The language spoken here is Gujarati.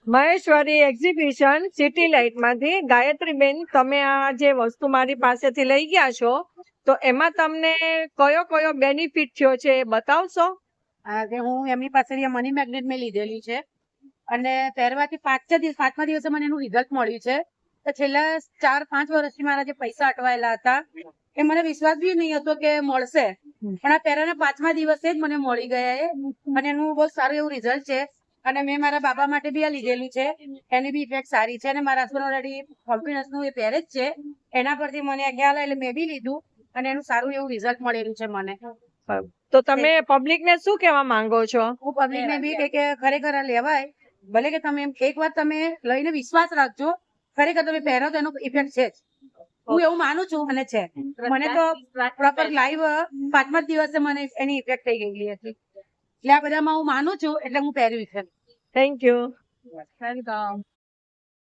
મહેશ્વરી એક્ઝિબિશન સિટી લાઇટ માંથી ગાયત્રીબેન, તમે આ જે વસ્તુ મારી પાસેથી લઈ ગયા છો તો એમાં તમને કયો કયો બેનિફિટ થયો છે એ બતાવશો? કે હું એમની પાસેથી મની મેગ્નેટ મેં લીધેલી છે અને પહેરવાથી પાંચમા દિવસે મને એનું રિઝલ્ટ મળ્યું છે. તો છેલ્લા 4-5 વર્ષથી મારા જે પૈસા અટવાયેલા હતા એ મને વિશ્વાસ બી નહીં હતો કે મળશે, પણ આ પહેરાના 5મા દિવસે જ મને મળી ગયા એ અને એનું બહુ સારું એવું રિઝલ્ટ છે. અને મેં મારા બાબા માટે બી આ લીધેલું છે, એની બી ઇફેક્ટ સારી છે અને મારા હસબન્ડ ઓલરેડી કોન્ફિડન્સ નું એ પહેરે જ છે, એના પરથી મને આ ખ્યાલ એટલે મેં બી લીધું અને એનું સારું એવું રિઝલ્ટ મળેલું છે મને. તો તમે પબ્લિક ને શું કહેવા માંગો છો? હું પબ્લિક ને બી કે ખરેખર આ લેવાય, ભલે કે તમે એક વાર તમે લઈને વિશ્વાસ રાખજો, ખરેખર તમે પહેરો તો એનો ઇફેક્ટ છે જ. હું એવું માનું છું અને છે. મને તો પ્રોપર લાઈવ 5મા દિવસે મને એની ઇફેક્ટ થઈ ગયેલી હતી, એટલે આ બધામાં હું માનું છું એટલે હું પહેર્યું છે. Thank you. વેલકમ.